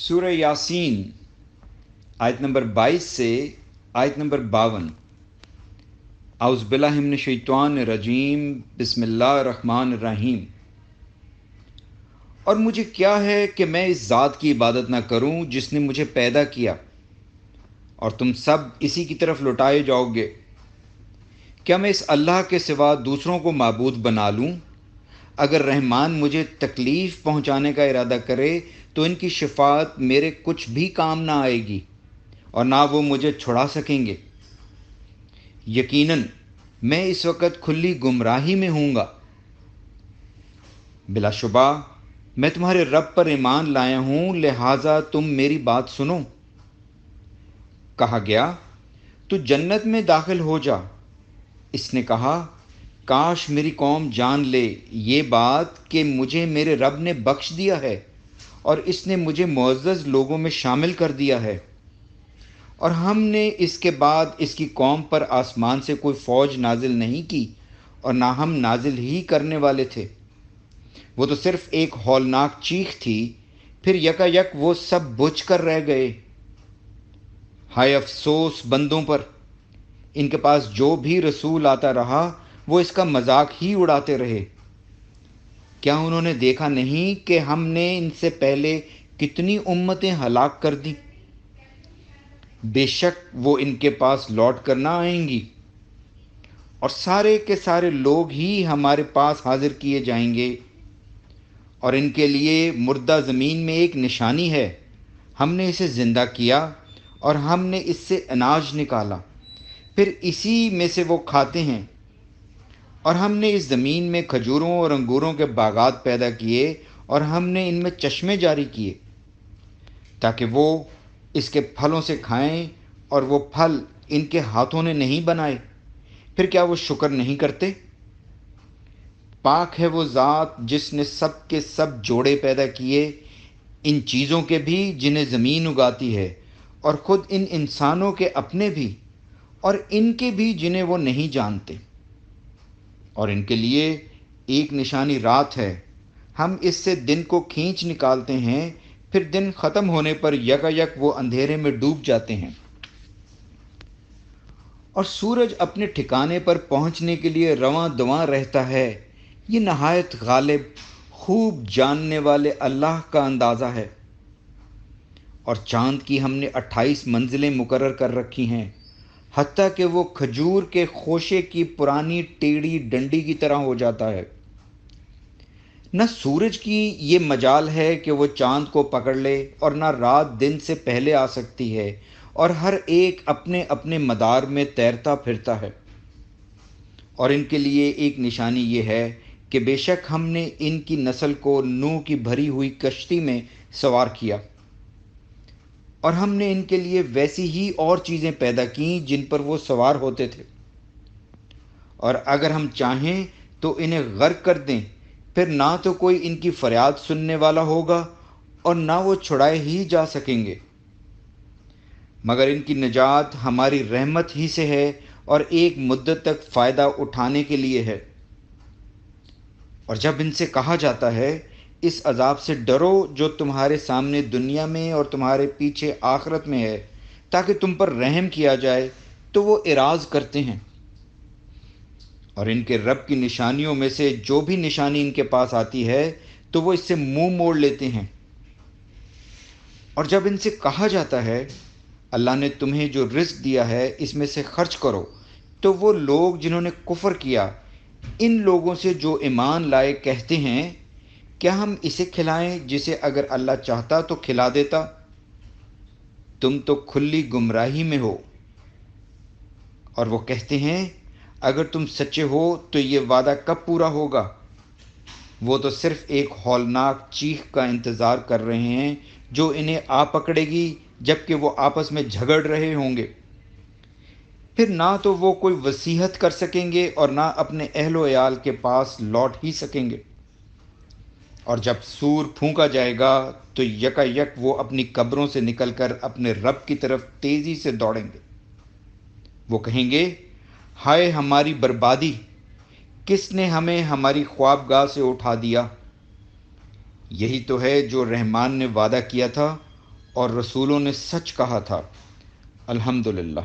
सूरह यासीन आयत नंबर 22 से आयत नंबर 52। औज़ बिल्लाहि मिनश शैतानिर रजीम, बिस्मिल्लाहिर रहमानिर रहीम। और मुझे क्या है कि मैं इस ज़ात की इबादत ना करूं जिसने मुझे पैदा किया, और तुम सब इसी की तरफ लौटाए जाओगे। क्या मैं इस अल्लाह के सिवा दूसरों को माबूद बना लूं? अगर रहमान मुझे तकलीफ़ पहुंचाने का इरादा करे तो इनकी शिफात मेरे कुछ भी काम ना आएगी, और ना वो मुझे छुड़ा सकेंगे। यकीनन मैं इस वक्त खुली गुमराही में हूँगा। बिलाशुबा मैं तुम्हारे रब पर ईमान लाया हूँ, लिहाजा तुम मेरी बात सुनो। कहा गया, तू जन्नत में दाखिल हो जा। इसने कहा, काश मेरी कौम जान ले ये बात कि मुझे मेरे रब ने बख्श दिया है और इसने मुझे मुअज़्ज़ज़ लोगों में शामिल कर दिया है, और हमने इसके बाद इसकी कौम पर आसमान से कोई फ़ौज नाजिल नहीं की, और ना हम नाजिल ही करने वाले थे। वो तो सिर्फ़ एक हौलनाक चीख थी, फिर यकायक वो सब बुझ कर रह गए। हाय अफसोस बंदों पर, इनके पास जो भी रसूल आता रहा वो इसका मजाक ही उड़ाते रहे। क्या उन्होंने देखा नहीं कि हमने इनसे पहले कितनी उम्मतें हलाक कर दी? बेशक वो इनके पास लौट कर ना आएंगी, और सारे के सारे लोग ही हमारे पास हाजिर किए जाएंगे। और इनके लिए मुर्दा ज़मीन में एक निशानी है, हमने इसे ज़िंदा किया और हमने इससे अनाज निकाला, फिर इसी में से वो खाते हैं। और हमने इस ज़मीन में खजूरों और अंगूरों के बागात पैदा किए, और हमने इनमें चश्मे जारी किए ताकि वो इसके फलों से खाएं, और वो फल इनके हाथों ने नहीं बनाए। फिर क्या वो शुक्र नहीं करते? पाक है वो ज़ात जिसने सब के सब जोड़े पैदा किए, इन चीज़ों के भी जिन्हें ज़मीन उगाती है, और ख़ुद इन इंसानों के अपने भी, और इनके भी जिन्हें वो नहीं जानते। और इनके लिए एक निशानी रात है, हम इससे दिन को खींच निकालते हैं, फिर दिन ख़त्म होने पर यकायक वो अंधेरे में डूब जाते हैं। और सूरज अपने ठिकाने पर पहुंचने के लिए रवां दवां रहता है। ये नहायत गालिब, खूब जानने वाले अल्लाह का अंदाज़ा है। और चाँद की हमने 28 मंजिलें मुकर्रर कर रखी हैं, हत्ता कि वो खजूर के खोशे की पुरानी टेढ़ी डंडी की तरह हो जाता है। न सूरज की ये मजाल है कि वो चाँद को पकड़ ले, और न रात दिन से पहले आ सकती है, और हर एक अपने अपने मदार में तैरता फिरता है। और इनके लिए एक निशानी ये है कि बेशक हमने इनकी नस्ल को नूह की भरी हुई कश्ती में सवार किया, और हमने इनके लिए वैसी ही और चीज़ें पैदा की जिन पर वो सवार होते थे। और अगर हम चाहें तो इन्हें गर्क कर दें, फिर ना तो कोई इनकी फरियाद सुनने वाला होगा, और ना वो छुड़ाए ही जा सकेंगे। मगर इनकी निजात हमारी रहमत ही से है, और एक मुद्दत तक फ़ायदा उठाने के लिए है। और जब इनसे कहा जाता है, इस अजाब से डरो जो तुम्हारे सामने दुनिया में और तुम्हारे पीछे आखिरत में है, ताकि तुम पर रहम किया जाए, तो वो इराज़ करते हैं। और इनके रब की निशानियों में से जो भी निशानी इनके पास आती है, तो वो इससे मुंह मोड़ लेते हैं। और जब इनसे कहा जाता है, अल्लाह ने तुम्हें जो रिस्क दिया है इसमें से खर्च करो, तो वो लोग जिन्होंने कुफ्र किया, इन लोगों से जो ईमान लाए कहते हैं, क्या हम इसे खिलाएं जिसे अगर अल्लाह चाहता तो खिला देता? तुम तो खुली गुमराही में हो। और वो कहते हैं, अगर तुम सच्चे हो तो ये वादा कब पूरा होगा? वो तो सिर्फ़ एक हौलनाक चीख का इंतज़ार कर रहे हैं जो इन्हें आ पकड़ेगी जबकि वो आपस में झगड़ रहे होंगे। फिर ना तो वो कोई वसीयत कर सकेंगे और ना अपने अहलो अयाल के पास लौट ही सकेंगे। और जब सूर फूंका जाएगा तो यकायक वो अपनी कब्रों से निकलकर अपने रब की तरफ तेज़ी से दौड़ेंगे। वो कहेंगे, हाय हमारी बर्बादी, किसने हमें हमारी ख्वाबगाह से उठा दिया? यही तो है जो रहमान ने वादा किया था, اور رسولوں نے سچ کہا تھا۔ الحمدللہ۔